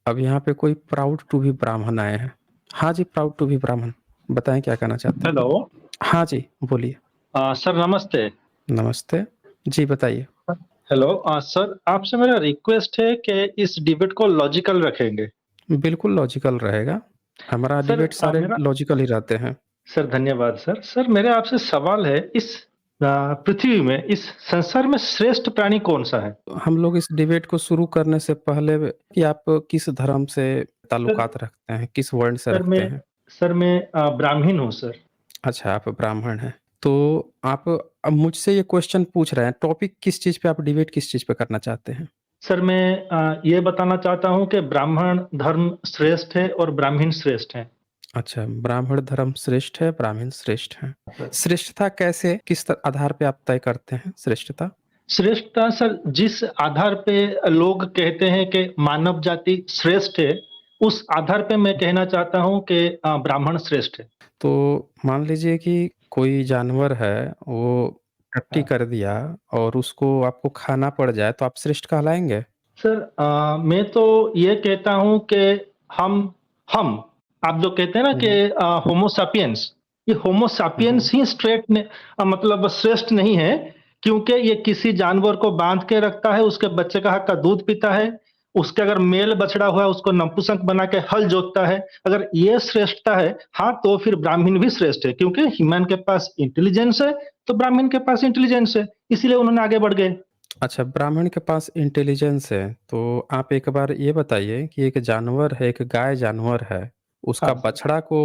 अब यहाँ पे कोई प्राउड टू बी ब्राह्मण आए हैं। हाँ जी, प्राउड टू बी ब्राह्मण। बताएँ क्या कहना चाहते हैं? हेलो। हाँ जी, बोलिए। सर नमस्ते। नमस्ते। जी, बताइए। हेलो सर आपसे मेरा रिक्वेस्ट है कि इस डिबेट को लॉजिकल रखेंगे। बिल्कुल लॉजिकल रहेगा। हमारा सर डिबेट सारे मेरा लॉजिकल ही रहते हैं। सर धन्यवाद सर। सर मेरा आपसे सवाल है इस पृथ्वी में इस संसार में श्रेष्ठ प्राणी कौन-सा है? हम लोग इस डिबेट को शुरू करने से पहले कि आप किस धर्म से सर ताल्लुकात रखते हैं? किस वर्ण से सर रखते मैं हैं? सर मैं ब्राह्मीण हूँ सर। अच्छा, आप ब्राह्मण हैं। तो आप अब मुझसे ये क्वेश्चन पूछ रहे हैं, टॉपिक किस चीज़ पे आप डिबेट किस चीज़ पे करना चाहते हैं? सर मैं ये बताना चाहता हूँ कि ब्राह्मण धर्म श्रेष्ठ है और ब्राह्मीण श्रेष्ठ है। अच्छा, ब्राह्मण धर्म श्रेष्ठ है, ब्राह्मण श्रेष्ठ हैं। सर श्रेष्ठता कैसे, किस आधार पे आप तय करते हैं श्रेष्ठता? श्रेष्ठता सर जिस आधार पे लोग कहते हैं कि मानव जाति श्रेष्ठ है, उस आधार पे मैं कहना चाहता हूँ कि ब्राह्मण श्रेष्ठ है। तो मान लीजिए कि कोई जानवर है, वो टट्टी हाँ। कर दिया और उसको आपको खाना पड़ जाए, तो आप श्रेष्ठ कहलाएँगे? सर मैं तो ये कहता हूँ कि हम हम आप जो कहते हैं ना हुँ, कि हुँ। होमो सापियंस, ये होमो हुँ, सापियंस हुँ। ही मतलब श्रेष्ठ नहीं है, क्योंकि ये किसी जानवर को बाँध के रखता है, उसके बच्चे का हक का दूध पीता है, उसके अगर मेल बछड़ा हुआ है, उसको नपुंसक बना के हल जोतता है। अगर ये श्रेष्ठता है, हाँ, तो फिर ब्राह्मण भी श्रेष्ठ है, क्योंकि ह्यूमन के पास इंटेलिजेंस है, तो ब्राह्मण के पास इंटेलिजेंस है, इसीलिए उन्होंने आगे बढ़ गए। अच्छा, ब्राह्मण के पास इंटेलिजेंस है, तो आप एक बार ये बताइए कि एक जानवर है, एक गाय जानवर है, उसका हाँ सर। बछड़ा को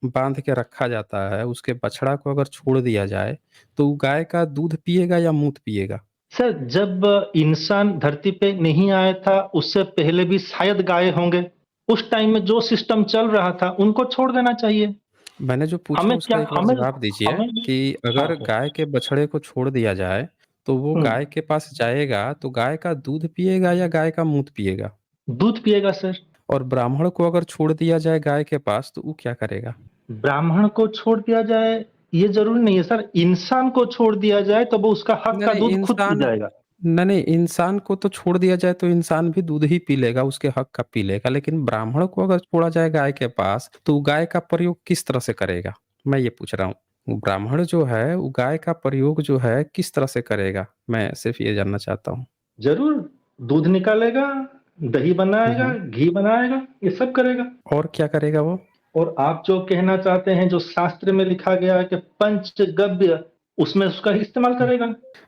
बाँध के रखा जाता है, उसके बछड़ा को अगर छोड़ दिया जाए, तो वो गाय का दूध पिएगा या मूत्र पिएगा? सर जब इंसान धरती पे नहीं आया था, उससे पहले भी शायद गाय होंगे। उस टाइम में जो सिस्टम चल रहा था, उनको छोड़ देना चाहिए। मैंने जो पूछा हमें उसका क्या एक बार हमें जवाब दीजिए हमें कि हाँ अगर सर। गाय के बछड़े को छोड़ दिया जाए, तो वो हुँ, गाय के पास जाएगा, तो गाय का दूध पिएगा या गाय का मूत्र पिएगा? दूध पिएगा सर। और ब्राह्मण को अगर छोड़ दिया जाए गाय के पास, तो वो क्या करेगा? ब्राह्मण को छोड़ दिया जाए, ये ज़रूरी नहीं है सर। इंसान को छोड़ दिया जाए, तो वो उसका हक नहीं, का नहीं, दूध खुद पी जाएगा। नहीं, नहीं, इंसान को तो छोड़ दिया जाए तो इंसान भी दूध ही पी लेगा, उसके हक का पी लेगा, लेकिन ब्राह्मण को अगर छोड़ा जाए गाय के पास, तो वो गाय का प्रयोग किस तरह से करेगा? मैं ये पूछ रहा हूँ। ब्राह्मण जो है, वो गाय का प्रयोग जो है, किस तरह से करेगा? मैं सिर्फ़ ये जानना चाहता हूँ। ज़रूर, दूध निकालेगा, दही हुँ, बनाएगा, हुँ। घी बनाएगा, ये सब करेगा। और क्या करेगा वो? और आप जो कहना चाहते हैं, जो शास्त्र में लिखा गया है कि पंचगव्य, उसमें उसका इस्तेमाल हुँ। करेगा।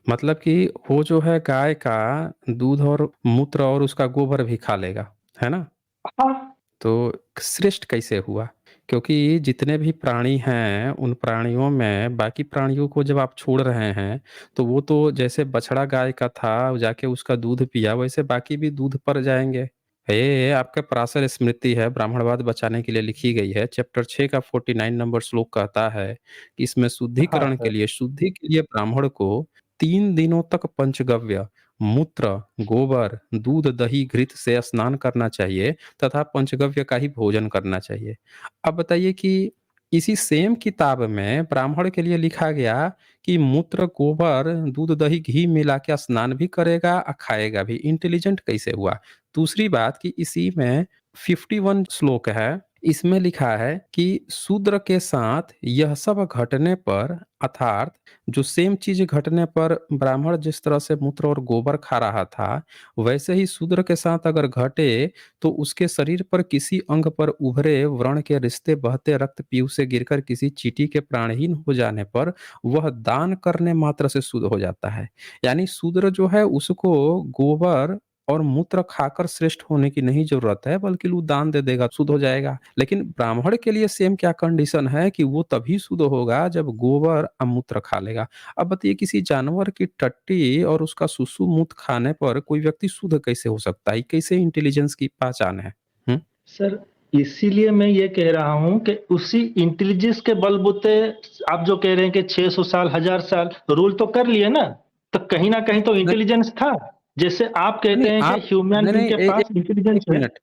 मतलब कि वो जो है गाय का दूध और मूत्र और उसका गोबर भी खा लेगा, है ना? हाँ। तो श्रेष्ठ कैसे हुआ? क्योंकि जितने भी प्राणी हैं, उन प्राणियों में बाकी प्राणियों को जब आप छोड़ रहे हैं, तो वो तो जैसे बछड़ा गाय का था, जाके उसका दूध पिया, वैसे बाकी भी दूध पर जाएँगे। ये आपका पराशर स्मृति है, ब्राह्मणवाद बचाने के लिए लिखी गई है। चैप्टर 6 का 49 नंबर श्लोक कहता है कि इसमें हाँ सर। शुद्धि के लिए ब्राह्मण को 3 दिनों तक पंचगव्य, मूत्र, गोबर, दूध, दही, घृत से स्नान करना चाहिए तथा पंचगव्य का ही भोजन करना चाहिए। अब बताइए कि इसी सेम किताब में ब्राह्मण के लिए लिखा गया कि मूत्र, गोबर, दूध, दही, घी मिला के स्नान भी करेगा खाएगा भी। इंटेलिजेंट कैसे हुआ? दूसरी बात कि इसी में 51 श्लोक है, इसमें लिखा है कि शूद्र के साथ यह सब घटने पर अर्थात जो सेम चीज़ घटने पर ब्राह्मण जिस तरह से मूत्र और गोबर खा रहा था, वैसे ही शूद्र के साथ अगर घटे, तो उसके शरीर पर किसी अंग पर उभरे व्रण के रिश्ते बहते रक्त पीऊ से गिरकर किसी चींटी के प्राणहीन हो जाने पर, वह दान करने मात्र से शुद्ध हो जाता है। यानी शूद्र जो है उसको गोबर और मूत्र खाकर श्रेष्ठ होने की नहीं ज़रूरत है, बल्कि वो दान दे देगा, शुद्ध हो जाएगा। लेकिन ब्राह्मण के लिए सेम क्या कंडीशन है कि वो तभी शुद्ध होगा जब गोबर मूत्र खा लेगा। अब बताइए किसी जानवर की टट्टी और उसका सुसु-मूत्र खाने पर कोई व्यक्ति शुद्ध कैसे हो सकता है? ये कैसे इंटेलिजेंस की पहचान है? हुँ? सर, इसीलिए मैं ये कह रहा हूँ कि उसी इंटेलिजेंस के बलबूते आप जो कह रहे हैं कि 600 साल, 1000 साल रूल तो कर लिए ना, तो कहीं न कहीं तो नहीं, इंटेलिजेंस था। जैसे आप कहते नहीं हैं कि आप ह्यूमन नहीं, बीइंग नहीं के ए ए पास इंटेलिजेंस 1 है। Minute,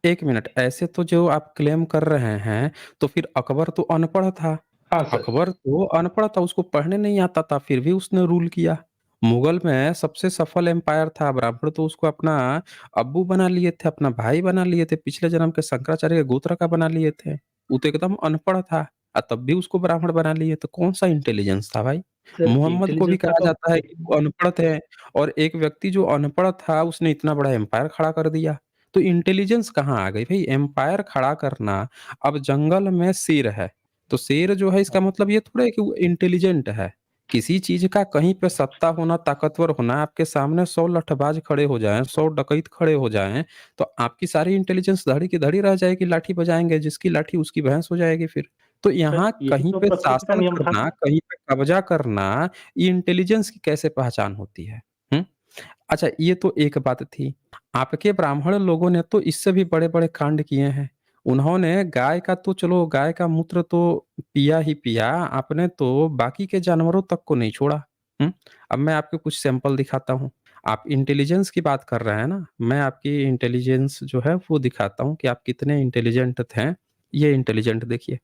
1 minute. ऐसे तो जो आप क्लेम कर रहे हैं, तो फिर अकबर तो अनपढ़ था। हाँ सर। अकबर तो अनपढ़ था, उसको पढ़ने नहीं आता था, फिर भी उसने रूल किया। मुगल में सबसे सफल एम्पायर था, ब्राह्मण तो उसको अपना अब्बू बना लिए थे, अपना भाई बना लिए थे, पिछले जन्म के शंकराचार्य के गोत्र का बना लिए थे। वो तो एकदम अनपढ़ था तब भी उसको ब्राह्मण बना लिए, तो कौन-सा इंटेलिजेंस था भाई? सर मुहम्मद को भी इंटेलिजेंस का कहा तो जाता है कि वो अनपढ़ थे और एक व्यक्ति जो अनपढ़ था उसने इतना बड़ा एम्पायर खड़ा कर दिया। तो इंटेलिजेंस कहाँ आ गई भई? एम्पायर खड़ा करना। अब जंगल में शेर है, तो शेर जो है इसका मतलब ये थोड़ा है कि वो इंटेलिजेंट है। किसी चीज़ का कहीं पे सत्ता होना, ताकतवर होना, आपके सामने 100 लठबाज खड़े हो जाएँ, 100 डकैत खड़े हो जाएँ, तो आपकी सारी इंटेलिजेंस धड़ी की धड़ी रह जाएगी, लाठी बजाएँगे, जिसकी लाठी उसकी भैंस हो जाएगी फिर। तो सर यहाँ यही कहीं तो पे प्रकृति का शासन नियम था। करना, कहीं पे कब्ज़ा करना, ये इंटेलिजेंस की कैसे पहचान होती है? हुँ? अच्छा, ये तो एक बात थी। आपके ब्राह्मण लोगों ने तो इससे भी बड़े-बड़े कांड किए हैं। उन्होंने गाय का तो चलो गाय का मूत्र तो पिया ही पिया, आपने तो बाकी के जानवरों तक को नहीं छोड़ा। हुँ? अब मैं आपको कुछ सैंपल दिखाता हूँ। आप इंटेलिजेंस की बात कर रहे हैं ना, मैं आपकी इंटेलिजेंस जो है वो दिखाता हूँ कि आप कितने इंटेलिजेंट थे। ये इंटेलिजेंट देखिए,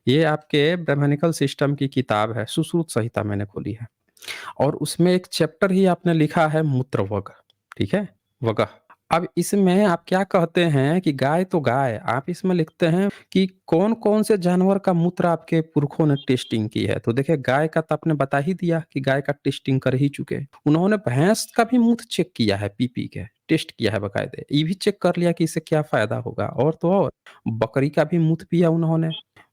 ये आपके ब्रह्मनिकल सिस्टम की किताब है, सुश्रुत संहिता मैंने खोली है। और उसमें एक चैप्टर ही आपने लिखा है मूत्रवग, ठीक है? वगः। अब इसमें आप क्या कहते हैं कि गाय तो गाय, आप इसमें लिखते हैं कि कौन-कौन से जानवर का मूत्र आपके पुरखों ने टेस्टिंग की है। तो देखिए गाय का तो आपने बता ही दिया कि गाय का टेस्टिंग कर ही चुके। उन्होंने भैंस का भी मूत्र चेक किया है पी-पी के, टेस्ट किया है बाकायदे। ये भी चेक कर लिया कि इससे क्या फ़ायदा होगा और तो और बकरी का भी मूत्र पिया उन्होंने,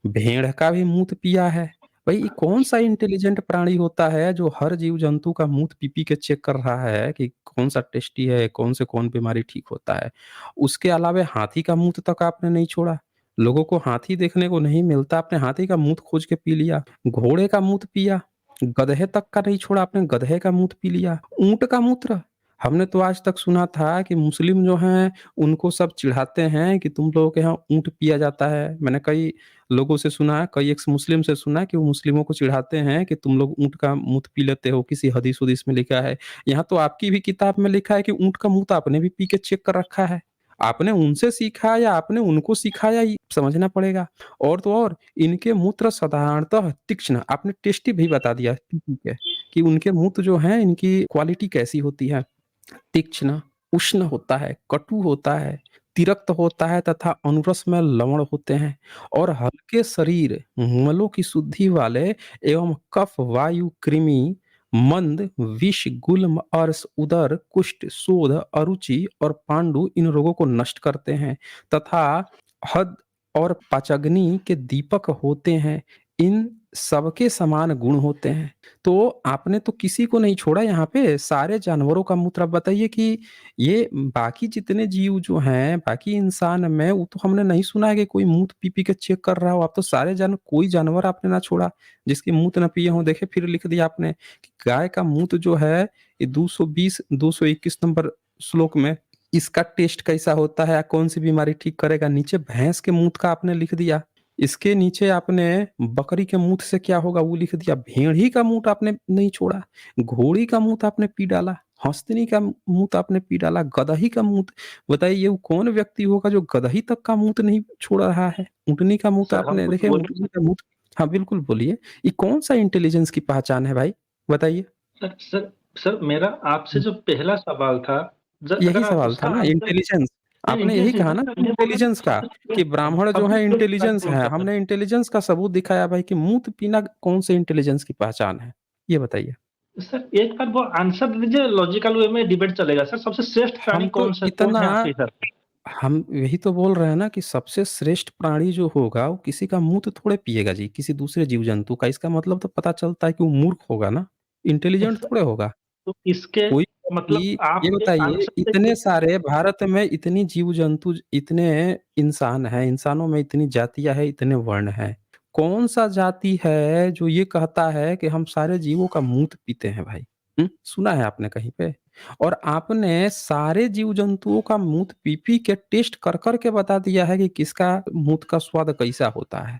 भेड़ का भी मूत्र पिया है। भाई ये कौन-सा इंटेलिजेंट प्राणी होता है जो हर जीव-जंतु का मूत्र पी-पी के चेक कर रहा है कि कौन-सा टेस्टी है, कौन से कौन बीमारी ठीक होता है। उसके अलावा हाथी का मूत्र तक आपने नहीं छोड़ा। लोगों को हाथी देखने को नहीं मिलता, आपने हाथी का मूत्र खोज के पी लिया। घोड़े का मूत्र पिया, गधे तक का नहीं छोड़ा, आपने गधे का मूत्र पी लिया। ऊँट का मूत्र, हमने तो आज तक सुना था कि मुस्लिम जो हैं, उनको सब चिढ़ाते हैं कि तुम लोगों के यहाँ ऊँट पिया जाता है। मैंने कई लोगों से सुना है, कई एक्स मुस्लिम से सुना है कि वो मुस्लिमों को चिढ़ाते हैं कि तुम लोग ऊँट का मूत्र पी लेते हो, किसी हदीस-वदीस में लिखा है। यहाँ तो आपकी भी किताब में लिखा है कि ऊँट का मूत्र आपने भी पी के चेक कर रखा है। आपने उनसे सीखा या आपने उनको सिखाया ये समझना पड़ेगा। और तो और इनके मूत्र साधारणतः तीक्ष्ण, आपने टेस्टी भी बता दिया पी-पी के कि उनके मूत्र जो हैं इनकी क्वालिटी कैसी होती है। तीक्ष्ण, उष्ण होता है, कटु होता है, तिरक्त होता है तथा अनुरस में लवण होते हैं और हल्के शरीर, मलों की शुद्धि वाले एवं कफ, वायु, कृमि, मंद, विष, गुल्म, अर्श, उदर, कुष्ठ, शोथ, अरुचि और पांडु इन रोगों को नष्ट करते हैं तथा हद और पाचग्नि के दीपक होते हैं। इन सबके समान गुण होते हैं। तो आपने तो किसी को नहीं छोड़ा यहाँ पे, सारे जानवरों का मूत्र। आप बताइए कि ये बाकी जितने जीव जो हैं, बाकी इंसान में वो तो हमने नहीं सुना है कि कोई मूत्र पी-पी के चेक कर रहा हो। आप तो सारे कोई जानवर आपने ना छोड़ा, जिसके मूत्र ना पिए हों। देखिए फिर लिख दिया आपने कि गाय का मूत्र जो है ये 220 221 नंबर श्लोक में इसका टेस्ट कैसा होता है या कौन-सी बीमारी ठीक करेगा। नीचे भैंस के मूत्र का आपने लिख दिया। इसके नीचे आपने बकरी के मूत्र से क्या होगा वो लिख दिया, भेड़ी का मूत्र आपने नहीं छोड़ा, घोड़ी का मूत्र आपने पी डाला, हंसनी का मूत्र आपने पी डाला, गदही का मूत्र। बताइए वो कौन व्यक्ति होगा जो गदही तक का मूत्र नहीं छोड़ रहा है? ऊँटनी का मूत्र सर हम आपने कुछ देखिए बोल ऊँटनी का मूत्र। हाँ, बिल्कुल बोलिए। ये कौन-सा इंटेलिजेंस की पहचान है भाई? बताइए। सर सर सर मेरा आपसे हुँ, जो पहला सवाल था, यही अगर आप सवाल था उसका ना आंसर इंटेलिजेंस। नहीं आपने यही इंटेलिजेंस कहा नहीं ना सर, कि मैं बोल रहा इंटेलिजेंस का, सबसे कि श्रेष्ठ ब्राह्मण जो सबसे है श्रेष्ठ प्राणी इंटेलिजेंस कौन है। सा था? हमने इंटेलिजेंस का सबूत दिखाया भाई कि मूत्र पीना कौन से इंटेलिजेंस की पहचान है? ये बताइए। सर एक बार वो आंसर दे दीजिए, लॉजिकल वे में डिबेट चलेगा सर। सबसे श्रेष्ठ प्राणी हम तो कौन इतना है आपके हिसाब से? हम यही तो बोल रहे हैं ना कि सबसे श्रेष्ठ प्राणी जो होगा वो किसी का मूत्र थोड़े पिएगा जी, किसी दूसरे जीव-जंतु का। इसका मतलब तो पता चलता है कि वो मूर्ख होगा ना, इंटेलिजेंट सर थोड़े होगा। तो इसके कोई मतलब व्यक्ति ये आपके बताइए आंसर से इतने सारे भारत में इतनी जीव-जंतु, इतने इंसान हैं, इंसानों में इतनी जातियाँ हैं, इतने वर्ण हैं। कौन-सा जाति है जो ये कहता है कि हम सारे जीवों का मूत्र पीते हैं भाई? हुँ? सुना है आपने कहीं पे? और आपने सारे जीव-जंतुओं का मूत्र पी-पी के टेस्ट कर के बता दिया है कि किसका मूत्र का स्वाद कैसा होता है।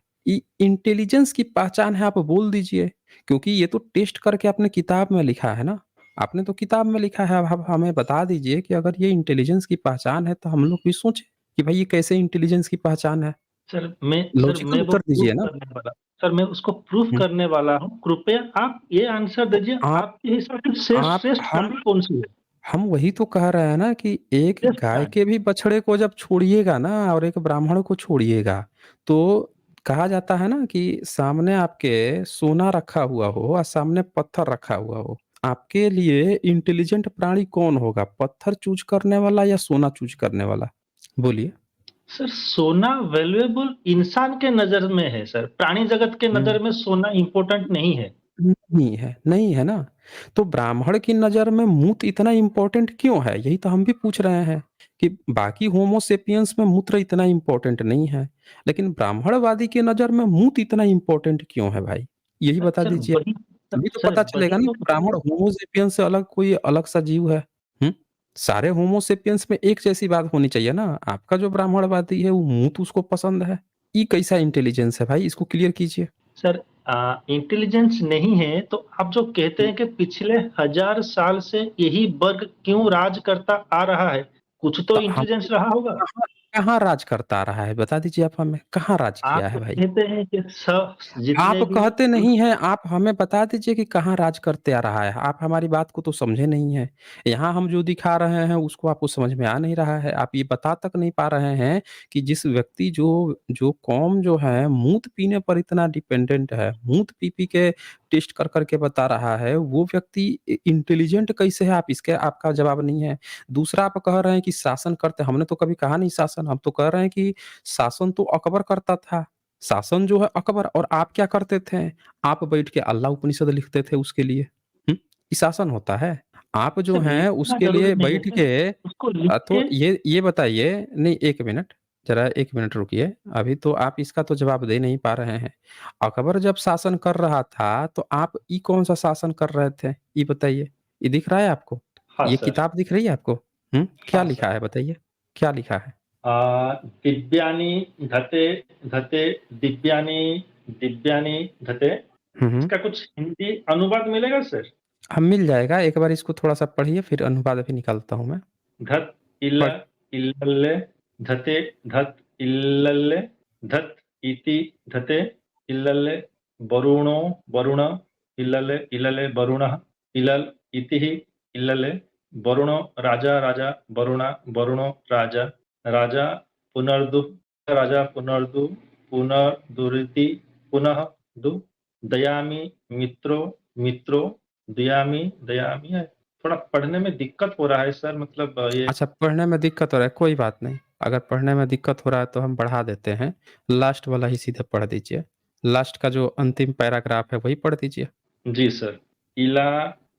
इंटेलिजेंस की पहचान है, आप बोल दीजिए, क्योंकि ये तो टेस्ट करके आपने किताब में लिखा है ना। आपने तो किताब में लिखा है, अब हमें बता दीजिए कि अगर ये इंटेलिजेंस की पहचान है, तो हम लोग भी सोचें कि भाई ये कैसे इंटेलिजेंस की पहचान है? सर मैं लॉजिकल वो उत्तर प्रूव दीजिए ना। करने वाला। सर मैं उसको प्रूफ हुँ। करने वाला हूँ। कृपया आप ये आंसर तो दीजिए, आप आपके हिसाब से श्रेष्ठ आप श्रेष्ठ हम प्राणी कौन-सी है? हम वही तो कह रहे हैं ना कि एक श्रेष्ठ गाय प्राणी। के भी बछड़े को जब छोड़िएगा ना और एक ब्राह्मण को छोड़िएगा, तो कहा जाता है ना कि सामने आपके सोना रखा हुआ हो और सामने पत्थर रखा हुआ हो। आपके लिए इंटेलिजेंट प्राणी कौन होगा? पत्थर चूज़ करने वाला या सोना चूज़ करने वाला? बोलिए। सर सोना वैल्यूएबल इंसान के नज़र में है सर, प्राणी जगत के हुँ। नज़र में सोना इम्पोर्टेंट नहीं है। नहीं है ना। तो ब्राह्मण की नज़र में मूत्र इतना इम्पोर्टेंट क्यों है? यही तो हम भी पूछ रहे हैं कि बाकी होमो सेपियंस में मूत्र इतना इम्पोर्टेंट नहीं है, लेकिन ब्राह्मणवादी की नज़र में मूत्र इतना इम्पोर्टेंट क्यों है भाई? यही बता सर दीजिए। वही तभी तो सर पता वही चलेगा ना तो कि ब्राह्मण होमो सेपियंस से अलग कोई अलग-सा जीव है। हुँ? सारे होमो सेपियंस में एक जैसी बात होनी चाहिए ना। आपका जो ब्राह्मणवादी है वो मूत्र उसको पसंद है। ये कैसा इंटेलिजेंस है भाई? इसको क्लियर कीजिए। सर इंटेलिजेंस नहीं है तो आप जो कहते हैं कि पिछले 1000 साल से यही वर्ग क्यों राज करता आ रहा है, कुछ तो तो हम इंटेलिजेंस रहा होगा। कहाँ कहाँ राज करता आ रहा है? बता दीजिए आप हमें, कहाँ राज आप किया है तो भाई? कहते हैं कि सब आप जितने भी कहते नहीं हैं, आप हमें बता दीजिए कि कहाँ राज करते आ रहा है। आप हमारी बात को तो समझे नहीं हैं। यहाँ हम जो दिखा रहे हैं, उसको आपको समझ में आ नहीं रहा है। आप ये बता तक नहीं पा रहे हैं कि जिस व्यक्ति जो जो कौम जो है मूत्र पीने पर इतना डिपेंडेंट है, मूत्र पी-पी के टेस्ट कर के बता रहा है, वो व्यक्ति इंटेलिजेंट कैसे है? आप इसके आपका जवाब नहीं है। दूसरा आप कह रहे हैं कि शासन करते हमने तो कभी कहा नहीं शासन, हम तो कह रहे हैं कि शासन तो अकबर करता था। शासन जो है अकबर और आप क्या करते थे? आप बैठ के अल्लाह उपनिषद लिखते थे उसके लिए। हुँ? ये शासन होता है। आप जो सर हैं लिखना उसके ज़रूरी लिए नहीं है बैठ सर, के उसको लिख तो के ये बताइए नहीं 1 मिनट, ज़रा 1 मिनट रुकिए। अभी तो आप इसका तो जवाब दे नहीं पा रहे हैं। अकबर जब शासन कर रहा था, तो आप ये कौन-सा शासन कर रहे थे? ये बताइए। ये दिख रहा है आपको? हाँ ये सर, किताब दिख रही है आपको? हुँ? क्या हाँ लिखा सर। है बताइए? क्या लिखा है? दिव्यानि धते धते दिव्यानि दिव्यानि धते। हुँ, हुँ। इसका कुछ हिंदी अनुवाद मिलेगा सर? हाँ, मिल जाएगा। एक बार इसको थोड़ा-सा पढ़िए फिर अनुवाद भी निकालता हूँ मैं। धत इल पढ़ इल्लल्ले धते धत इल्लल्ले धत इति धते इल्लल्ले वरुणो वरुण इल्लल्ले इल्लल्ले वरुणः इलल् इतिः इल्लल्ले वरुणो राजा राजा वरुण वरुणो राजा राजा पुनर्दु पुनर्दुरिति पुनः दु दयामि मित्रो मित्रो दयामि दयामि है। थोड़ा पढ़ने में दिक्कत हो रहा है सर, मतलब ये अच्छा पढ़ने में दिक्कत हो रहा है, कोई बात नहीं। अगर पढ़ने में दिक्कत हो रहा है तो हम बढ़ा देते हैं। लास्ट वाला ही सीधे पढ़ दीजिए। लास्ट का जो अंतिम पैराग्राफ है वही पढ़ दीजिए। जी सर। इला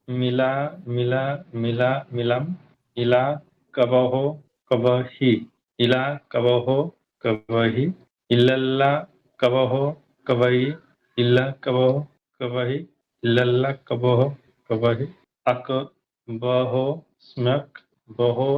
मिला मिला मिला मिलम इला कबहो कबहि इला कबहो कबहि इल्लल्ला कबहो कबहि इल्ला कबहो कबहि इल्लल्ला कबहो कबहि अक बहो स्म्यक बहो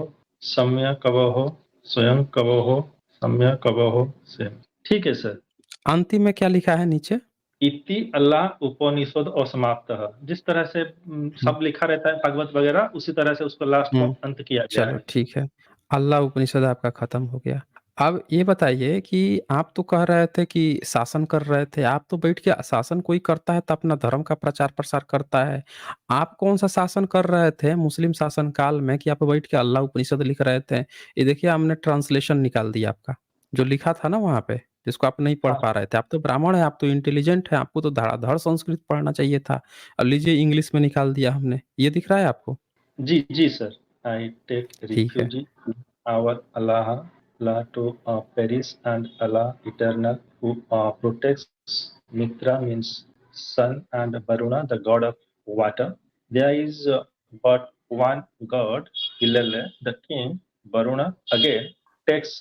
सम्य कबहो स्वयं कबहो सम्य कबहो से। ठीक है सर। अंतिम में क्या लिखा है नीचे? इति अल्लाह उपनिषद असमाप्तः। जिस तरह से हुँ, सब लिखा रहता है भागवत वगैरह, उसी तरह से उसको लास्ट में हुँ। अंत किया गया चलो है। ठीक है। अल्लाह उपनिषद आपका खत्म हो गया। अब ये बताइए कि आप तो कह रहे थे कि शासन कर रहे थे, आप तो बैठ के शासन कोई करता है तो अपना धर्म का प्रचार-प्रसार करता है। आप कौन-सा शासन कर रहे थे मुस्लिम शासन काल में कि आप बैठ के अल्लाह उपनिषद लिख रहे थे? ये देखिए हमने ट्रांसलेशन निकाल दिया आपका, जो लिखा था ना वहाँ पे, जिसको आप नहीं पढ़ हाँ। पा रहे थे। आप तो ब्राह्मण हैं, आप तो इंटेलिजेंट हैं, आपको तो धड़ाधड़ संस्कृत पढ़ना चाहिए था। अब लीजिए इंग्लिश में निकाल दिया हमने। ये दिख रहा है आपको? जी, जी सर। आई टेक ठीक है। refuge in our Allah, Allah to perish and Allah eternal who protects. Mitra means sun and Varuna, the god of water. There is but one god, Hilale, the king. Varuna again takes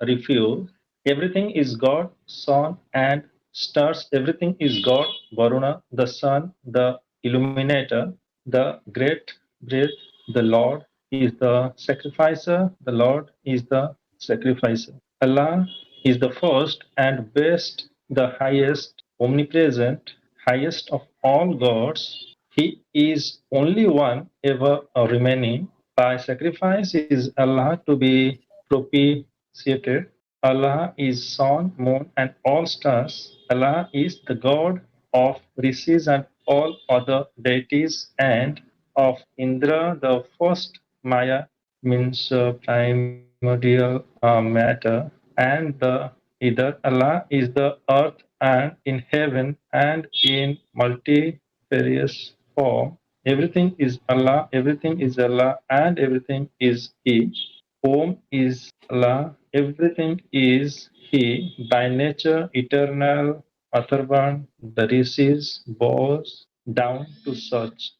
refuge. Everything is God, sun and stars. Everything is God. Varuna, the sun, the illuminator, the great breath. The Lord is the sacrificer. The Lord is the sacrificer. Allah is the first and best, the highest, omnipresent, highest of all gods. He is only one ever remaining. By sacrifice is Allah to be propitiated. Allah is sun, moon, and all stars. Allah is the God of rishis and all other deities, and of Indra, the first Maya means primordial matter, and the either Allah is the earth and in heaven and in multifarious form. Everything is Allah, and everything is He. Om is Allah, everything is He, by nature eternal, Atharvan, the rishis, bows down to such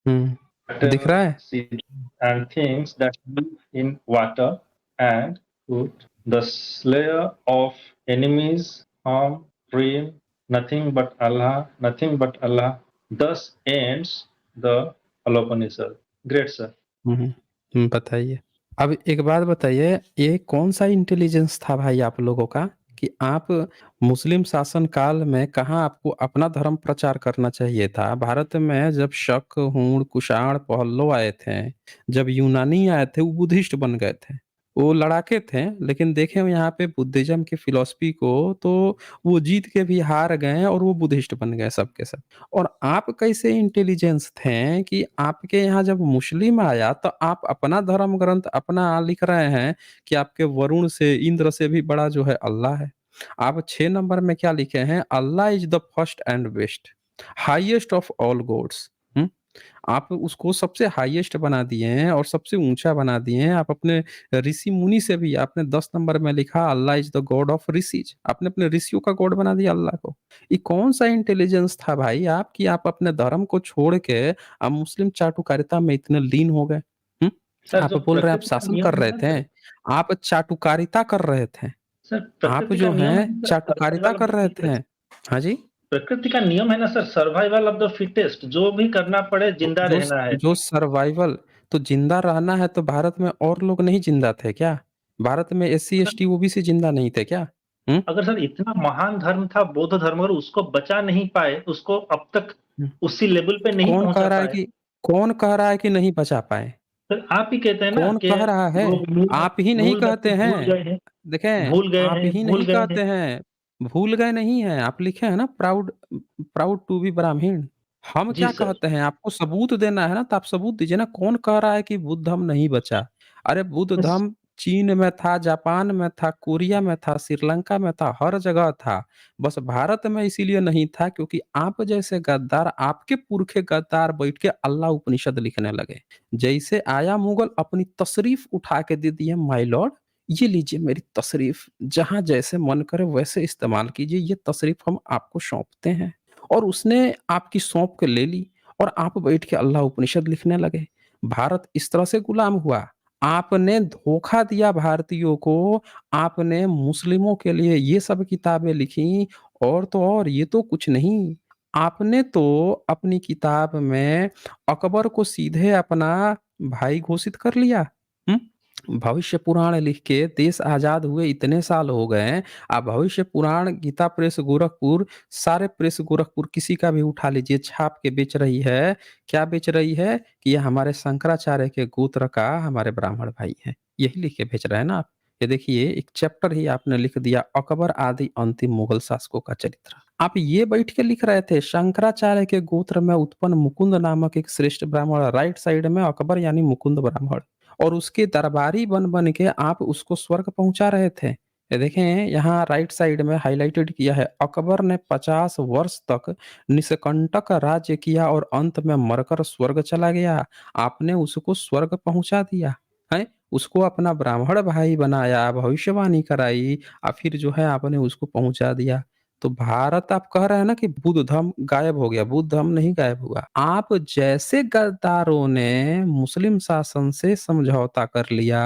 दिख रहा cattle, है? seeds, and things that live in water and food. The slayer of enemies, harm, dream, nothing but Allah. Thus ends the Alopanisad. Great, sir. बताइए। अब एक बात बताइए, ये कौन-सा इंटेलिजेंस था भाई आप लोगों का कि आप मुस्लिम शासन काल में कहाँ आपको अपना धर्म प्रचार करना चाहिए था? भारत में जब शक, हूण, कुषाण, पहलव आए थे, जब यूनानी आए थे, वो बुद्धिस्ट बन गए थे। वो लड़ाके थे, लेकिन देखें यहाँ पे बुद्धिज़्म की फ़िलॉसफ़ी को तो वो जीत के भी हार गए और वो बुद्धिस्ट बन गए सब के सब। और आप कैसे इंटेलिजेंस थे कि आपके यहाँ जब मुस्लिम आया तो आप अपना धर्म ग्रंथ अपना लिख रहे हैं कि आपके वरुण से, इंद्र से भी बड़ा जो है अल्लाह है। आप 6 नंबर में क्या लिखे हैं? Allah is the first and best, highest of all gods. हुँ? आप उसको सबसे हाईएस्ट बना दिए हैं और सबसे ऊँचा बना दिए हैं। आप अपने ऋषि-मुनि से भी आपने 10 नंबर में लिखा अल्लाह is the God of rishis. आपने अपने ऋषियों का गॉड बना दिया अल्लाह को। ये कौन-सा इंटेलिजेंस था भाई आप कि आप अपने धर्म को छोड़ के आप मुस्लिम चाटुकारिता में इतने लीन हो गए? हुँ? सर, आप जो बोल रहे हैं आप प्रकृति का शासन कर नियम है रहे ना थे, सर, आप चाटुकारिता कर रहे थे। सर आप प्रकृति का जो नियम है हैं ना सर, चाटुकारिता सर्वाइवल ऑफ कर द रहे थे। फिटेस्ट। हाँ जी? प्रकृति का नियम है ना sir, survival of the fittest, जो भी करना पड़े तो जिंदा रहना है। जो सर्वाइवल तो ज़िंदा रहना है तो भारत में और लोग नहीं ज़िंदा थे क्या? भारत में एससी, सर, एसटी, ओबीसी ज़िंदा नहीं थे क्या? हुँ? अगर सर इतना महान धर्म था बौद्ध धर्म, अगर उसको बचा नहीं पाए, उसको अब तक हुँ। उसी लेवल पे नहीं पहुंचा पाए, कौन कह रहा है कि नहीं बचा पाए? सर आप ही कहते हैं ना कौन कि कह रहा है? लोग मूल आप ही नहीं मूल कहते मंत्र भूल हैं। गए हैं, देखें, भूल गए आप हैं, ही भूल नहीं गए हैं। कहते हैं। भूल गए नहीं हैं, आप लिखे हैं ना प्राउड टू बी ब्राह्मीण। हम जी क्या सर। कहते हैं, आपको सबूत देना है ना, तो आप सबूत दीजिए ना, कौन कह रहा है कि बुद्ध धर्म नहीं बचा? अरे बुद्ध बस धर्म चीन में था, जापान में था, कोरिया में था, श्रीलंका में था, हर जगह था। बस भारत में इसीलिए नहीं था क्योंकि आप जैसे गद्दार, आपके पुरखे गद्दार बैठ के अल्लाह उपनिषद लिखने लगे। जैसे आया मुगल अपनी तशरीफ उठा के दे दिए माय लॉर्ड, ये लीजिए मेरी तशरीफ, जहाँ जैसे मन करे वैसे इस्तेमाल कीजिए, ये तशरीफ हम आपको सौंपते हैं। और उसने आपकी सौंप के ले ली और आप बैठ के अल्लाह उपनिषद लिखने लगे। भारत इस तरह से गुलाम हुआ। आपने धोखा दिया भारतीयों को, आपने मुस्लिमों के लिए ये सब किताबें लिखी और तो और ये तो कुछ नहीं, आपने तो अपनी किताब में अकबर को सीधे अपना भाई घोषित कर लिया। हुँ? भविष्य पुराण लिख के देश आज़ाद हुए इतने साल हो गए हैं, आप भविष्य पुराण, गीता प्रेस गोरखपुर, सारे प्रेस गोरखपुर किसी का भी उठा लीजिए, छाप के बेच रही है। क्या बेच रही है? कि ये हमारे शंकराचार्य के गोत्र का हमारे ब्राह्मण भाई हैं। यही लिख के बेच रहे हैं ना आप। ये देखिए एक चैप्टर ही आपने लिख दिया अकबर आदि अंतिम मुगल शासकों का चरित्र। आप ये बैठ के लिख रहे थे शंकराचार्य के गोत्र में उत्पन्न मुकुंद नामक एक श्रेष्ठ ब्राह्मण, राइट साइड में अकबर यानी मुकुंद ब्राह्मण। और उसके दरबारी बन-बन के आप उसको स्वर्ग पहुँचा रहे थे। ये देखें यहाँ राइट साइड में हाइलाइटेड किया है, अकबर ने 50 वर्ष तक निष्कंटक राज्य किया और अंत में मरकर स्वर्ग चला गया। आपने उसको स्वर्ग पहुँचा दिया, हैं? उसको अपना ब्राह्मण भाई बनाया, भविष्यवाणी कराई फिर जो है आपने उसको पहुँचा दिया। तो भारत आप कह रहे हैं ना कि बुद्ध धर्म गायब हो गया, बुद्ध धर्म नहीं गायब हुआ। आप जैसे गद्दारों ने मुस्लिम शासन से समझौता कर लिया,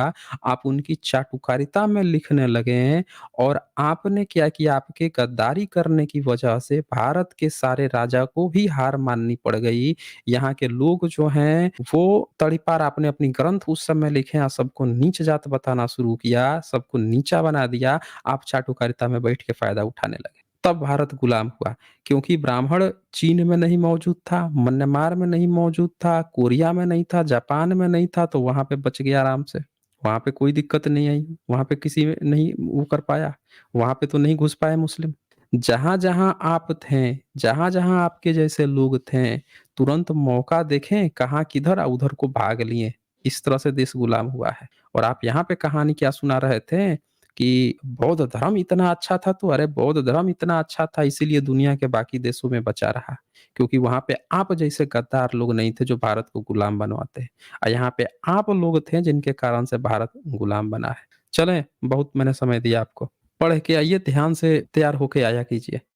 आप उनकी चाटुकारिता में लिखने लगे और आपने क्या किया, आपके गद्दारी करने की वजह से भारत के सारे राजा को भी हार माननी पड़ गई। यहाँ के लोग जो हैं, वो तड़ीपार आपने अपनी ग्रंथ उस समय लिखे और सबको नीच जात बताना शुरू किया, सबको नीचा बना दिया, आप चाटुकारिता में बैठ के फ़ायदा उठाने लगे। तब भारत गुलाम हुआ क्योंकि ब्राह्मण चीन में नहीं मौजूद था, म्यांमार में नहीं मौजूद था, कोरिया में नहीं था, जापान में नहीं था, तो वहाँ पे बच गया आराम से। वहाँ पे कोई दिक्कत नहीं आई, वहाँ पे किसी में नहीं वो कर पाया, वहाँ पे तो नहीं घुस पाए मुस्लिम। जहाँ-जहाँ आप थे, जहाँ-जहाँ आपके जैसे लोग थे, तुरंत मौका देखें कहाँ किधर उधर को भाग लिए। इस तरह से देश गुलाम हुआ है। और आप यहाँ पे कहानी क्या सुना रहे थे कि बौद्ध धर्म इतना अच्छा था, तो अरे बौद्ध धर्म इतना अच्छा था इसीलिए दुनिया के बाकी देशों में बचा रहा। क्योंकि वहाँ पे आप जैसे गद्दार लोग नहीं थे जो भारत को गुलाम बनवाते। यहाँ पे आप लोग थे जिनके कारण से भारत गुलाम बना है। चलें, बहुत मैंने समय दिया आपको। पढ़ के आइए, ध्यान से तैयार होके आया कीजिए।